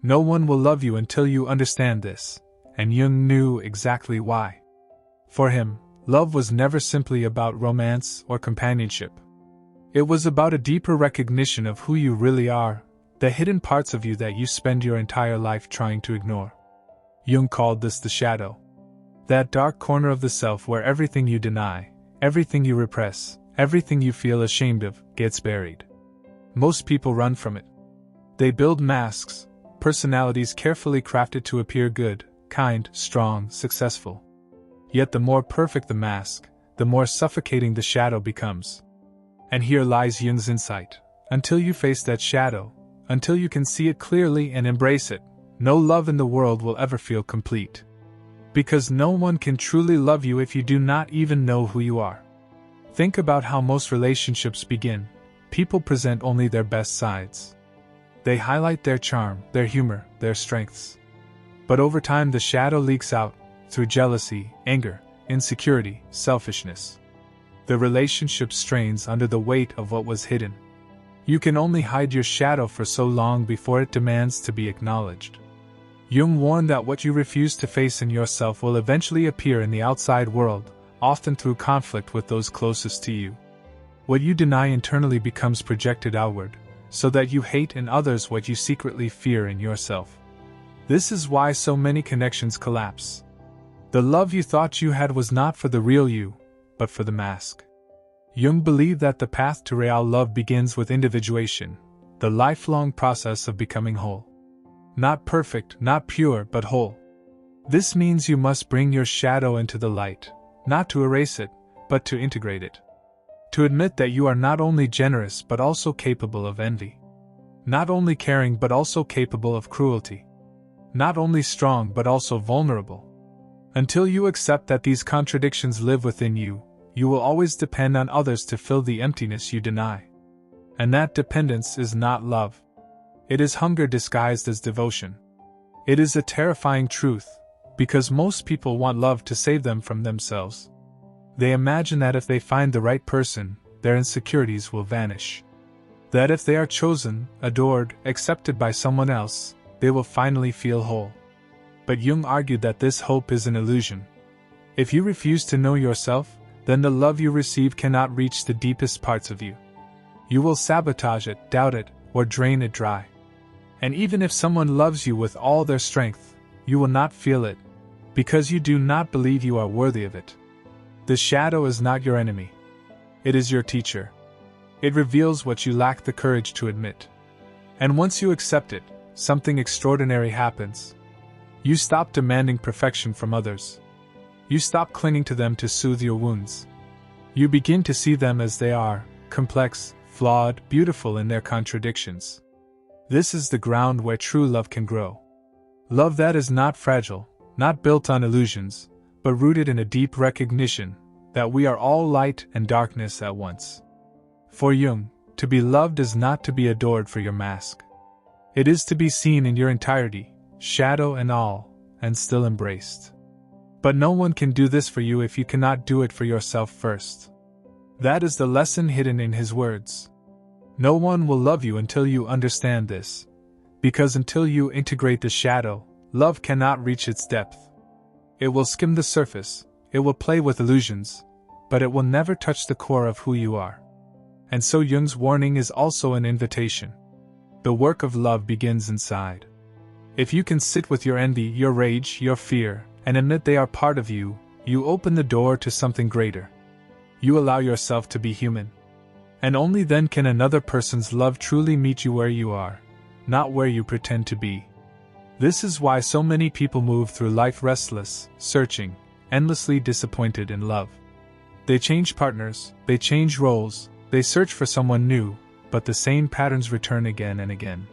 No one will love you until you understand this, and Jung knew exactly why. For him, love was never simply about romance or companionship. It was about a deeper recognition of who you really are, the hidden parts of you that you spend your entire life trying to ignore. Jung called this the shadow. That dark corner of the self where everything you deny, everything you repress, everything you feel ashamed of, gets buried. Most people run from it. They build masks, personalities carefully crafted to appear good, kind, strong, successful. Yet the more perfect the mask, the more suffocating the shadow becomes. And here lies Jung's insight. Until you face that shadow, until you can see it clearly and embrace it, no love in the world will ever feel complete. Because no one can truly love you if you do not even know who you are. Think about how most relationships begin. People present only their best sides. They highlight their charm, their humor, their strengths. But over time the shadow leaks out, through jealousy, anger, insecurity, selfishness. The relationship strains under the weight of what was hidden. You can only hide your shadow for so long before it demands to be acknowledged. Jung warned that what you refuse to face in yourself will eventually appear in the outside world, often through conflict with those closest to you. What you deny internally becomes projected outward, so that you hate in others what you secretly fear in yourself. This is why so many connections collapse. The love you thought you had was not for the real you, but for the mask. Jung believed that the path to real love begins with individuation, the lifelong process of becoming whole. Not perfect, not pure, but whole. This means you must bring your shadow into the light, not to erase it, but to integrate it. To admit that you are not only generous but also capable of envy. Not only caring but also capable of cruelty. Not only strong but also vulnerable. Until you accept that these contradictions live within you, you will always depend on others to fill the emptiness you deny. And that dependence is not love. It is hunger disguised as devotion. It is a terrifying truth, because most people want love to save them from themselves. They imagine that if they find the right person, their insecurities will vanish. That if they are chosen, adored, accepted by someone else, they will finally feel whole. But Jung argued that this hope is an illusion. If you refuse to know yourself, then the love you receive cannot reach the deepest parts of you. You will sabotage it, doubt it, or drain it dry. And even if someone loves you with all their strength, you will not feel it, because you do not believe you are worthy of it. The shadow is not your enemy. It is your teacher. It reveals what you lack the courage to admit. And once you accept it, something extraordinary happens. You stop demanding perfection from others. You stop clinging to them to soothe your wounds. You begin to see them as they are, complex, flawed, beautiful in their contradictions. This is the ground where true love can grow. Love that is not fragile, not built on illusions, but rooted in a deep recognition that we are all light and darkness at once. For Jung, to be loved is not to be adored for your mask. It is to be seen in your entirety, shadow and all, and still embraced. But no one can do this for you if you cannot do it for yourself first. That is the lesson hidden in his words. No one will love you until you understand this, because until you integrate the shadow, love cannot reach its depth. It will skim the surface, it will play with illusions, but it will never touch the core of who you are. And so Jung's warning is also an invitation. The work of love begins inside. If you can sit with your envy, your rage, your fear, and admit they are part of you, you open the door to something greater. You allow yourself to be human. And only then can another person's love truly meet you where you are, not where you pretend to be. This is why so many people move through life restless, searching, endlessly disappointed in love. They change partners, they change roles, they search for someone new, but the same patterns return again and again.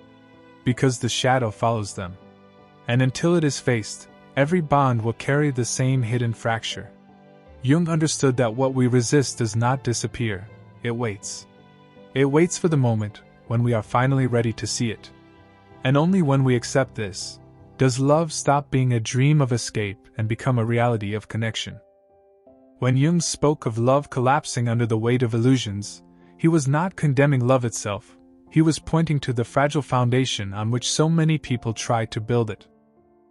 Because the shadow follows them. And until it is faced, every bond will carry the same hidden fracture. Jung understood that what we resist does not disappear, it waits. It waits for the moment when we are finally ready to see it. And only when we accept this, does love stop being a dream of escape and become a reality of connection. When Jung spoke of love collapsing under the weight of illusions, he was not condemning love itself, he was pointing to the fragile foundation on which so many people try to build it.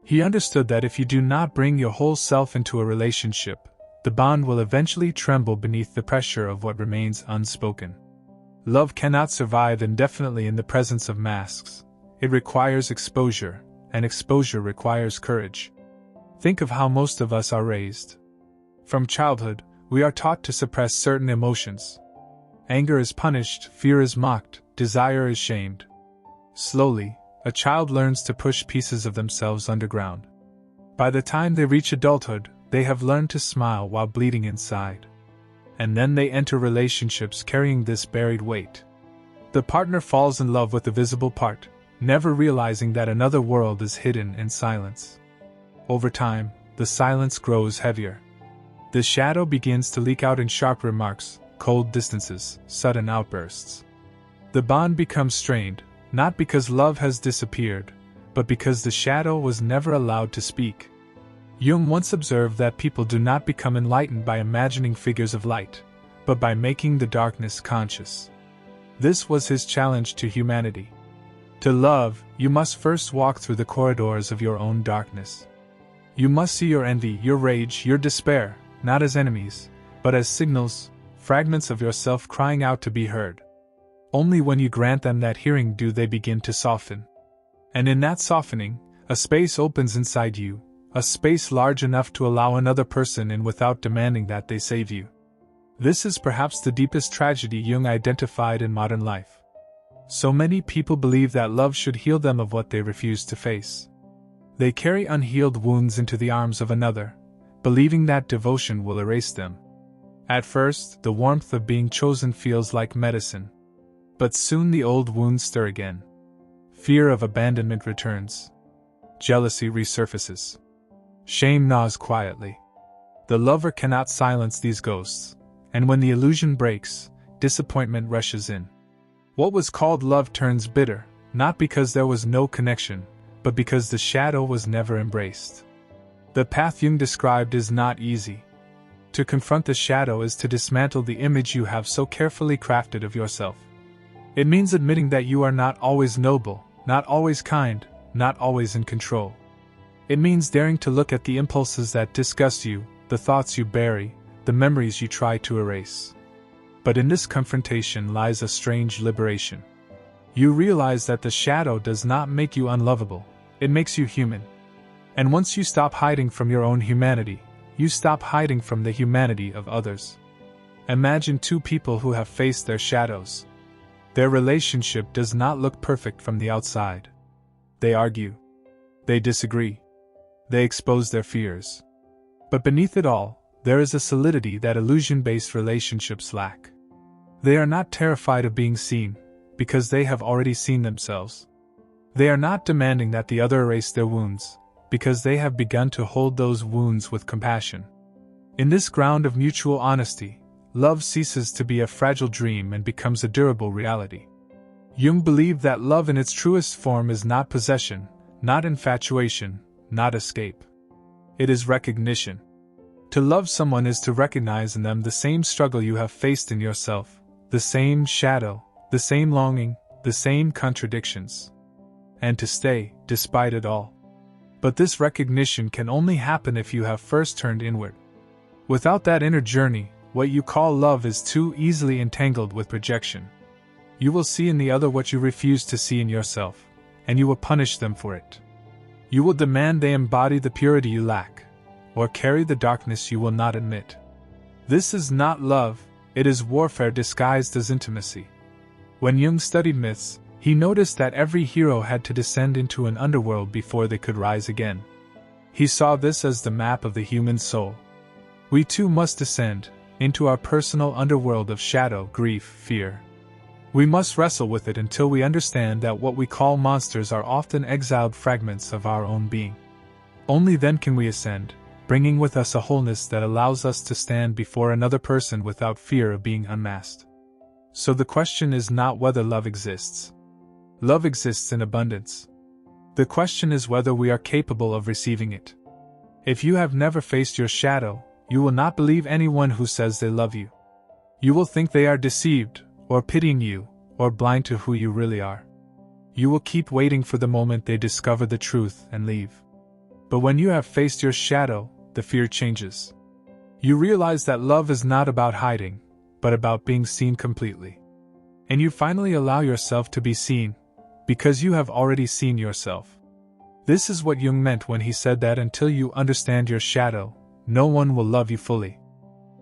He understood that if you do not bring your whole self into a relationship, the bond will eventually tremble beneath the pressure of what remains unspoken. Love cannot survive indefinitely in the presence of masks. It requires exposure, and exposure requires courage. Think of how most of us are raised. From childhood, we are taught to suppress certain emotions. Anger is punished, fear is mocked, desire is shamed. Slowly, a child learns to push pieces of themselves underground. By the time they reach adulthood, they have learned to smile while bleeding inside. And then they enter relationships carrying this buried weight. The partner falls in love with the visible part, never realizing that another world is hidden in silence. Over time, the silence grows heavier. The shadow begins to leak out in sharp remarks, cold distances, sudden outbursts. The bond becomes strained, not because love has disappeared, but because the shadow was never allowed to speak. Jung once observed that people do not become enlightened by imagining figures of light, but by making the darkness conscious. This was his challenge to humanity. To love, you must first walk through the corridors of your own darkness. You must see your envy, your rage, your despair, not as enemies, but as signals, fragments of yourself crying out to be heard. Only when you grant them that hearing do they begin to soften. And in that softening, a space opens inside you, a space large enough to allow another person in without demanding that they save you. This is perhaps the deepest tragedy Jung identified in modern life. So many people believe that love should heal them of what they refuse to face. They carry unhealed wounds into the arms of another, believing that devotion will erase them. At first, the warmth of being chosen feels like medicine. But soon the old wounds stir again. Fear of abandonment returns. Jealousy resurfaces. Shame gnaws quietly. The lover cannot silence these ghosts, and when the illusion breaks, disappointment rushes in. What was called love turns bitter, not because there was no connection, but because the shadow was never embraced. The path Jung described is not easy. To confront the shadow is to dismantle the image you have so carefully crafted of yourself. It means admitting that you are not always noble, not always kind, not always in control. It means daring to look at the impulses that disgust you, the thoughts you bury, the memories you try to erase. But in this confrontation lies a strange liberation. You realize that the shadow does not make you unlovable, it makes you human. And once you stop hiding from your own humanity, you stop hiding from the humanity of others. Imagine two people who have faced their shadows. Their relationship does not look perfect from the outside. They argue. They disagree. They expose their fears. But beneath it all, there is a solidity that illusion-based relationships lack. They are not terrified of being seen, because they have already seen themselves. They are not demanding that the other erase their wounds, because they have begun to hold those wounds with compassion. In this ground of mutual honesty, love ceases to be a fragile dream and becomes a durable reality. Jung believed that love in its truest form is not possession, not infatuation, not escape. It is recognition. To love someone is to recognize in them the same struggle you have faced in yourself, the same shadow, the same longing, the same contradictions. And to stay, despite it all. But this recognition can only happen if you have first turned inward. Without that inner journey, what you call love is too easily entangled with rejection. You will see in the other what you refuse to see in yourself, and you will punish them for it. You will demand they embody the purity you lack, or carry the darkness you will not admit. This is not love, it is warfare disguised as intimacy. When Jung studied myths, he noticed that every hero had to descend into an underworld before they could rise again. He saw this as the map of the human soul. We too must descend into our personal underworld of shadow, grief, fear. We must wrestle with it until we understand that what we call monsters are often exiled fragments of our own being. Only then can we ascend, bringing with us a wholeness that allows us to stand before another person without fear of being unmasked. So the question is not whether love exists. Love exists in abundance. The question is whether we are capable of receiving it. If you have never faced your shadow, you will not believe anyone who says they love you. You will think they are deceived, or pitying you, or blind to who you really are. You will keep waiting for the moment they discover the truth and leave. But when you have faced your shadow, the fear changes. You realize that love is not about hiding, but about being seen completely. And you finally allow yourself to be seen, because you have already seen yourself. This is what Jung meant when he said that until you understand your shadow, no one will love you fully.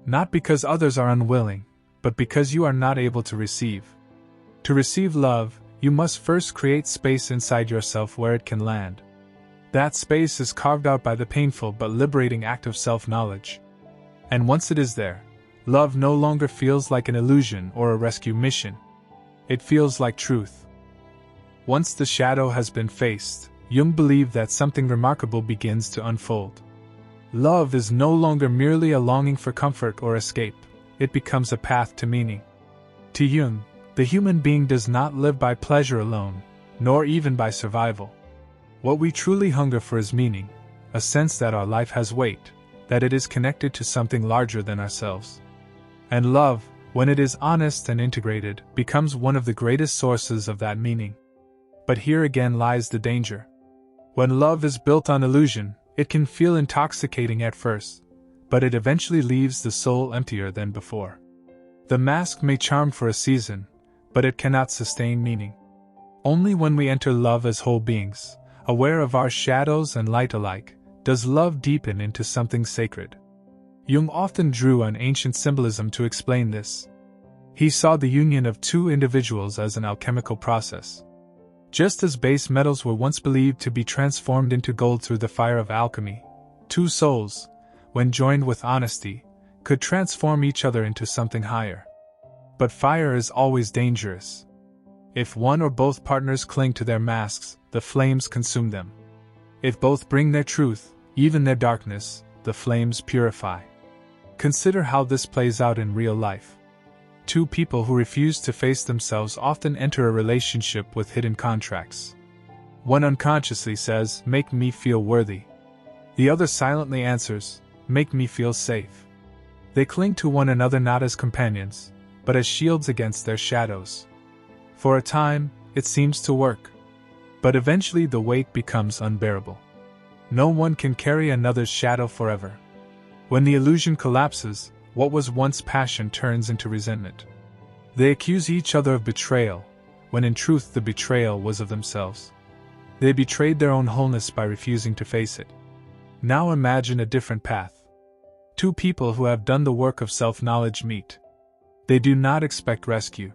Not because others are unwilling, but because you are not able to receive. To receive love, you must first create space inside yourself where it can land. That space is carved out by the painful but liberating act of self-knowledge. And once it is there, love no longer feels like an illusion or a rescue mission. It feels like truth. Once the shadow has been faced, Jung believed that something remarkable begins to unfold. Love is no longer merely a longing for comfort or escape, it becomes a path to meaning. To Jung, the human being does not live by pleasure alone, nor even by survival. What we truly hunger for is meaning, a sense that our life has weight, that it is connected to something larger than ourselves. And love, when it is honest and integrated, becomes one of the greatest sources of that meaning. But here again lies the danger. When love is built on illusion, it can feel intoxicating at first, but it eventually leaves the soul emptier than before. The mask may charm for a season, but it cannot sustain meaning. Only when we enter love as whole beings, aware of our shadows and light alike, does love deepen into something sacred. Jung often drew on ancient symbolism to explain this. He saw the union of two individuals as an alchemical process. Just as base metals were once believed to be transformed into gold through the fire of alchemy, two souls, when joined with honesty, could transform each other into something higher. But fire is always dangerous. If one or both partners cling to their masks, the flames consume them. If both bring their truth, even their darkness, the flames purify. Consider how this plays out in real life. Two people who refuse to face themselves often enter a relationship with hidden contracts. One unconsciously says, "Make me feel worthy." The other silently answers, "Make me feel safe." They cling to one another not as companions, but as shields against their shadows. For a time, it seems to work. But eventually the weight becomes unbearable. No one can carry another's shadow forever. When the illusion collapses, what was once passion turns into resentment. They accuse each other of betrayal, when in truth the betrayal was of themselves. They betrayed their own wholeness by refusing to face it. Now imagine a different path. Two people who have done the work of self-knowledge meet. They do not expect rescue.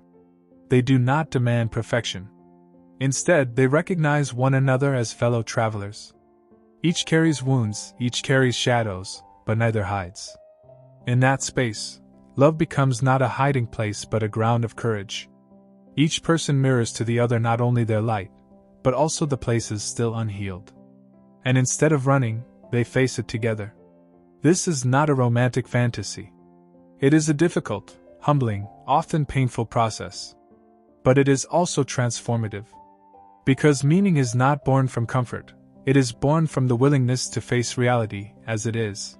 They do not demand perfection. Instead, they recognize one another as fellow travelers. Each carries wounds, each carries shadows, but neither hides. In that space, love becomes not a hiding place but a ground of courage. Each person mirrors to the other not only their light, but also the places still unhealed. And instead of running, they face it together. This is not a romantic fantasy. It is a difficult, humbling, often painful process. But it is also transformative. Because meaning is not born from comfort, it is born from the willingness to face reality as it is.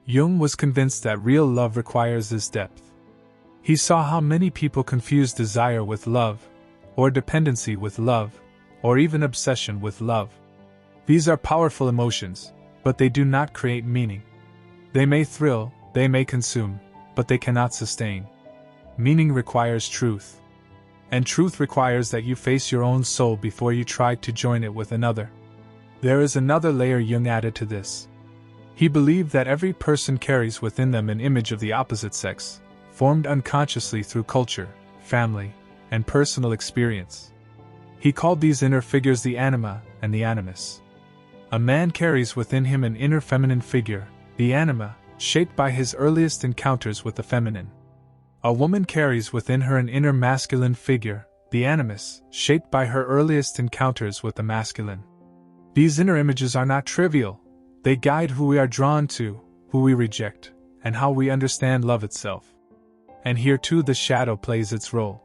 Jung was convinced that real love requires this depth. He saw how many people confuse desire with love, or dependency with love, or even obsession with love. These are powerful emotions, but they do not create meaning. They may thrill, they may consume, but they cannot sustain. Meaning requires truth. And truth requires that you face your own soul before you try to join it with another. There is another layer Jung added to this. He believed that every person carries within them an image of the opposite sex, formed unconsciously through culture, family, and personal experience. He called these inner figures the anima and the animus. A man carries within him an inner feminine figure, the anima, shaped by his earliest encounters with the feminine. A woman carries within her an inner masculine figure, the animus, shaped by her earliest encounters with the masculine. These inner images are not trivial. They guide who we are drawn to, who we reject, and how we understand love itself. And here too the shadow plays its role.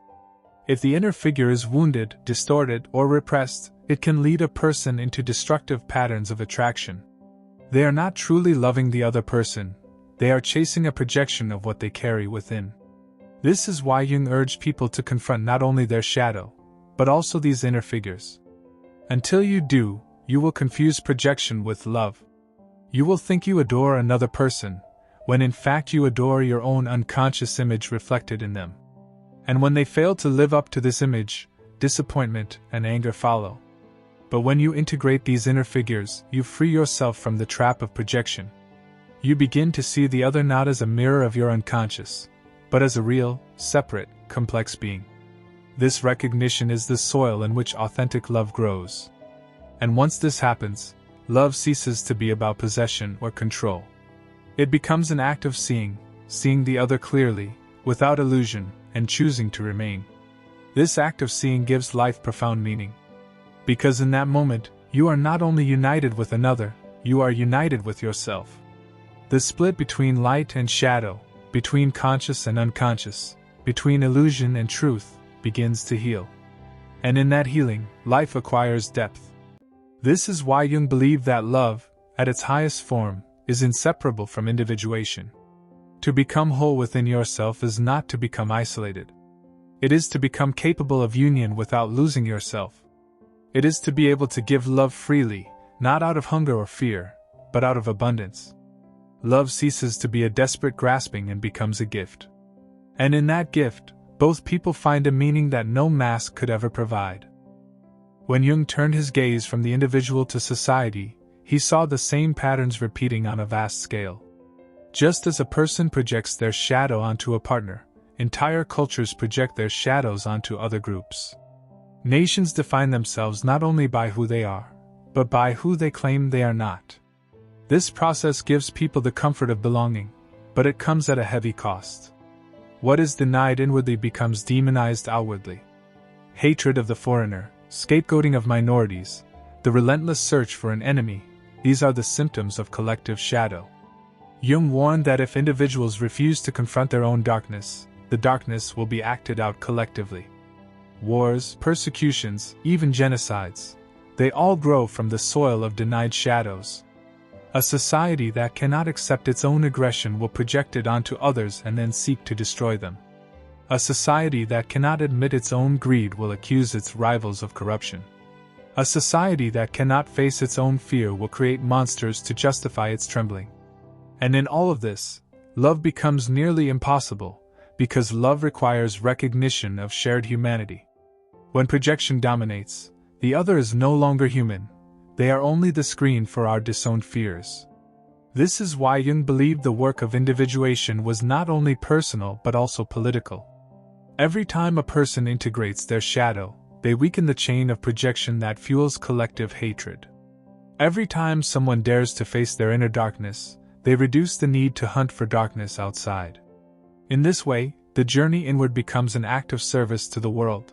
If the inner figure is wounded, distorted, or repressed, it can lead a person into destructive patterns of attraction. They are not truly loving the other person, they are chasing a projection of what they carry within. This is why Jung urged people to confront not only their shadow, but also these inner figures. Until you do, you will confuse projection with love. You will think you adore another person, when in fact you adore your own unconscious image reflected in them. And when they fail to live up to this image, disappointment and anger follow. But when you integrate these inner figures, you free yourself from the trap of projection. You begin to see the other not as a mirror of your unconscious, but as a real, separate, complex being. This recognition is the soil in which authentic love grows. And once this happens, love ceases to be about possession or control. It becomes an act of seeing the other clearly, without illusion, and choosing to remain. This act of seeing gives life profound meaning. Because in that moment, you are not only united with another, you are united with yourself. The split between light and shadow, between conscious and unconscious, between illusion and truth, begins to heal. And in that healing, life acquires depth. This is why Jung believed that love, at its highest form, is inseparable from individuation. To become whole within yourself is not to become isolated. It is to become capable of union without losing yourself. It is to be able to give love freely, not out of hunger or fear, but out of abundance. Love ceases to be a desperate grasping and becomes a gift. And in that gift, both people find a meaning that no mask could ever provide. When Jung turned his gaze from the individual to society, he saw the same patterns repeating on a vast scale. Just as a person projects their shadow onto a partner, entire cultures project their shadows onto other groups. Nations define themselves not only by who they are, but by who they claim they are not. This process gives people the comfort of belonging, but it comes at a heavy cost. What is denied inwardly becomes demonized outwardly. Hatred of the foreigner, scapegoating of minorities, the relentless search for an enemy, these are the symptoms of collective shadow. Jung warned that if individuals refuse to confront their own darkness, the darkness will be acted out collectively. Wars, persecutions, even genocides, they all grow from the soil of denied shadows. A society that cannot accept its own aggression will project it onto others and then seek to destroy them. A society that cannot admit its own greed will accuse its rivals of corruption. A society that cannot face its own fear will create monsters to justify its trembling. And in all of this, love becomes nearly impossible, because love requires recognition of shared humanity. When projection dominates, the other is no longer human, they are only the screen for our disowned fears. This is why Jung believed the work of individuation was not only personal but also political. Every time a person integrates their shadow, they weaken the chain of projection that fuels collective hatred. Every time someone dares to face their inner darkness, they reduce the need to hunt for darkness outside. In this way, the journey inward becomes an act of service to the world.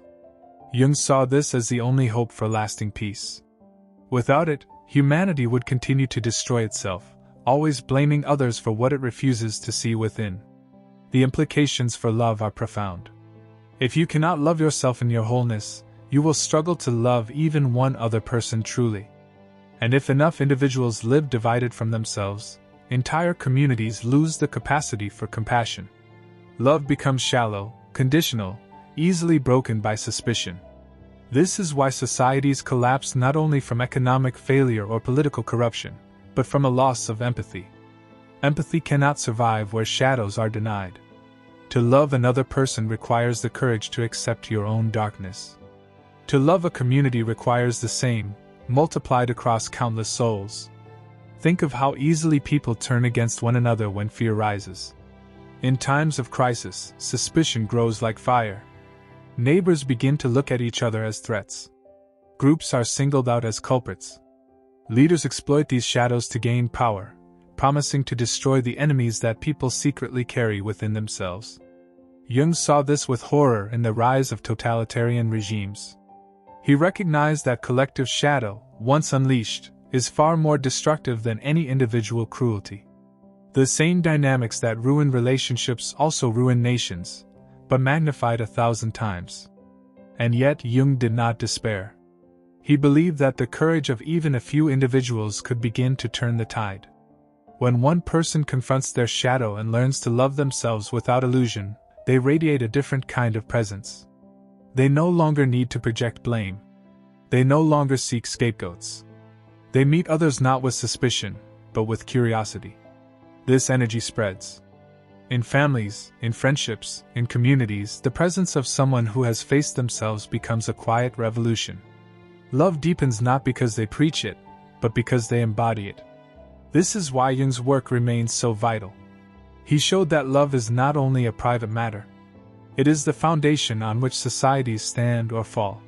Jung saw this as the only hope for lasting peace. Without it, humanity would continue to destroy itself, always blaming others for what it refuses to see within. The implications for love are profound. If you cannot love yourself in your wholeness, you will struggle to love even one other person truly. And if enough individuals live divided from themselves, entire communities lose the capacity for compassion. Love becomes shallow, conditional, easily broken by suspicion. This is why societies collapse not only from economic failure or political corruption, but from a loss of empathy. Empathy cannot survive where shadows are denied. To love another person requires the courage to accept your own darkness. To love a community requires the same, multiplied across countless souls. Think of how easily people turn against one another when fear rises. In times of crisis, suspicion grows like fire. Neighbors begin to look at each other as threats. Groups are singled out as culprits. Leaders exploit these shadows to gain power, promising to destroy the enemies that people secretly carry within themselves. Jung saw this with horror in the rise of totalitarian regimes. He recognized that collective shadow, once unleashed, is far more destructive than any individual cruelty. The same dynamics that ruin relationships also ruin nations, but magnified 1,000 times. And yet Jung did not despair. He believed that the courage of even a few individuals could begin to turn the tide. When one person confronts their shadow and learns to love themselves without illusion, they radiate a different kind of presence. They no longer need to project blame. They no longer seek scapegoats. They meet others not with suspicion, but with curiosity. This energy spreads. In families, in friendships, in communities, the presence of someone who has faced themselves becomes a quiet revolution. Love deepens not because they preach it, but because they embody it. This is why Jung's work remains so vital. He showed that love is not only a private matter. It is the foundation on which societies stand or fall.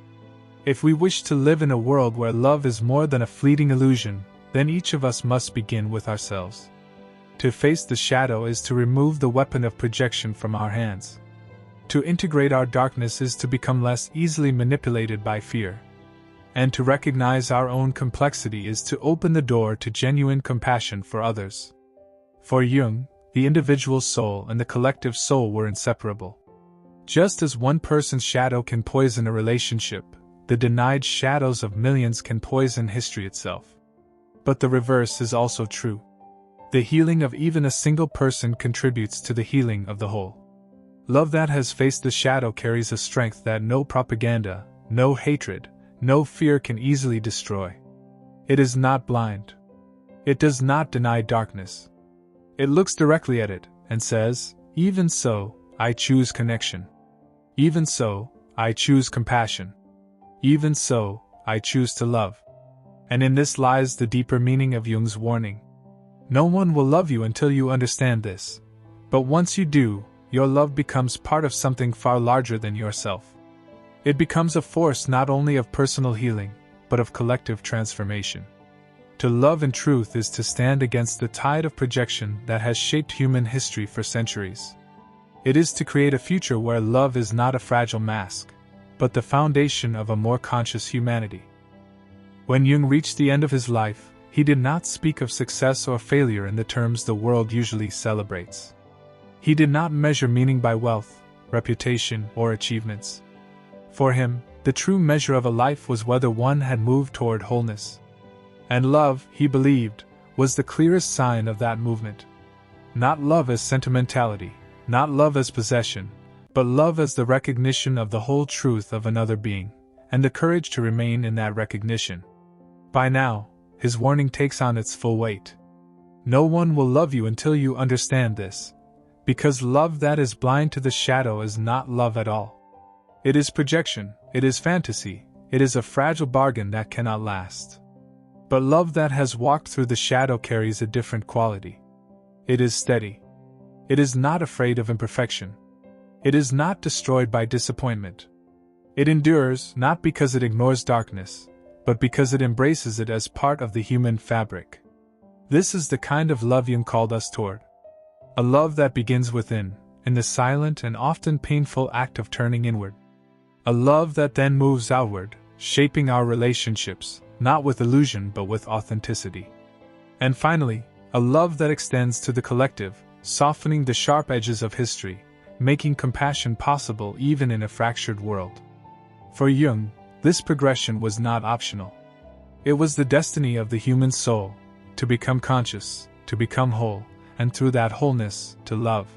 If we wish to live in a world where love is more than a fleeting illusion, then each of us must begin with ourselves. To face the shadow is to remove the weapon of projection from our hands. To integrate our darkness is to become less easily manipulated by fear. And to recognize our own complexity is to open the door to genuine compassion for others. For Jung, the individual soul and the collective soul were inseparable. Just as one person's shadow can poison a relationship, the denied shadows of millions can poison history itself. But the reverse is also true. The healing of even a single person contributes to the healing of the whole. Love that has faced the shadow carries a strength that no propaganda, no hatred, no fear can easily destroy. It is not blind. It does not deny darkness. It looks directly at it and says, "Even so, I choose connection. Even so, I choose compassion. Even so, I choose to love." And in this lies the deeper meaning of Jung's warning. No one will love you until you understand this. But once you do, your love becomes part of something far larger than yourself. It becomes a force not only of personal healing, but of collective transformation. To love in truth is to stand against the tide of projection that has shaped human history for centuries. It is to create a future where love is not a fragile mask, but the foundation of a more conscious humanity. When Jung reached the end of his life, he did not speak of success or failure in the terms the world usually celebrates. He did not measure meaning by wealth, reputation, or achievements. For him, the true measure of a life was whether one had moved toward wholeness. And love, he believed, was the clearest sign of that movement. Not love as sentimentality, not love as possession, but love as the recognition of the whole truth of another being, and the courage to remain in that recognition. By now, his warning takes on its full weight. No one will love you until you understand this, because love that is blind to the shadow is not love at all. It is projection, it is fantasy, it is a fragile bargain that cannot last. But love that has walked through the shadow carries a different quality. It is steady. It is not afraid of imperfection. It is not destroyed by disappointment. It endures not because it ignores darkness, but because it embraces it as part of the human fabric. This is the kind of love Jung called us toward. A love that begins within, in the silent and often painful act of turning inward. A love that then moves outward, shaping our relationships, not with illusion but with authenticity. And finally, a love that extends to the collective, softening the sharp edges of history, making compassion possible even in a fractured world. For Jung, this progression was not optional. It was the destiny of the human soul, to become conscious, to become whole, and through that wholeness, to love.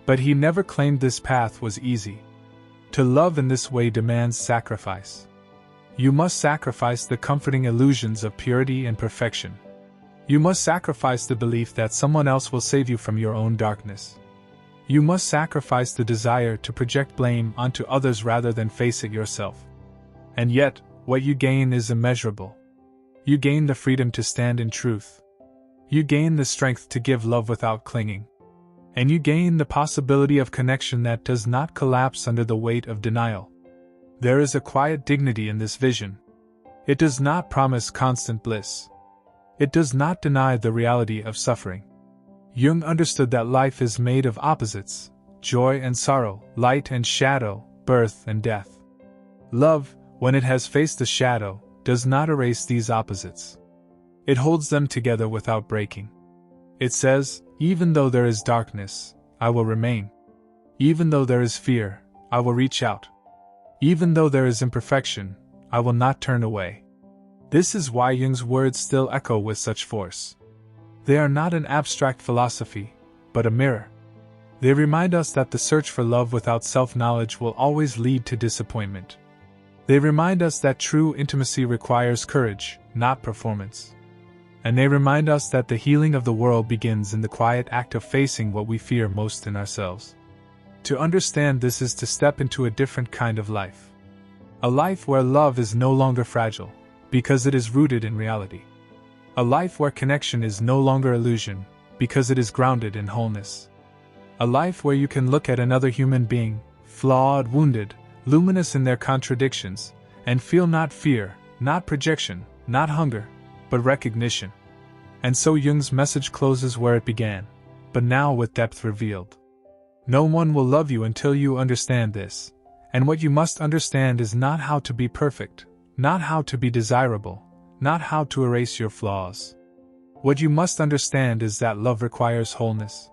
But he never claimed this path was easy. To love in this way demands sacrifice. You must sacrifice the comforting illusions of purity and perfection. You must sacrifice the belief that someone else will save you from your own darkness. You must sacrifice the desire to project blame onto others rather than face it yourself. And yet, what you gain is immeasurable. You gain the freedom to stand in truth. You gain the strength to give love without clinging. And you gain the possibility of connection that does not collapse under the weight of denial. There is a quiet dignity in this vision. It does not promise constant bliss. It does not deny the reality of suffering. Jung understood that life is made of opposites, joy and sorrow, light and shadow, birth and death. Love, when it has faced the shadow, does not erase these opposites. It holds them together without breaking. It says, even though there is darkness, I will remain. Even though there is fear, I will reach out. Even though there is imperfection, I will not turn away. This is why Jung's words still echo with such force. They are not an abstract philosophy, but a mirror. They remind us that the search for love without self-knowledge will always lead to disappointment. They remind us that true intimacy requires courage, not performance. And they remind us that the healing of the world begins in the quiet act of facing what we fear most in ourselves. To understand this is to step into a different kind of life. A life where love is no longer fragile, because it is rooted in reality. A life where connection is no longer illusion, because it is grounded in wholeness. A life where you can look at another human being, flawed, wounded, luminous in their contradictions, and feel not fear, not projection, not hunger, but recognition. And so Jung's message closes where it began, but now with depth revealed. No one will love you until you understand this, and what you must understand is not how to be perfect, not how to be desirable, not how to erase your flaws. What you must understand is that love requires wholeness.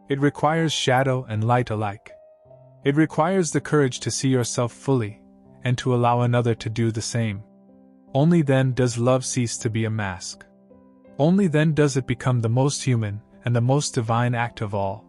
It requires shadow and light alike. It requires the courage to see yourself fully, and to allow another to do the same. Only then does love cease to be a mask. Only then does it become the most human and the most divine act of all.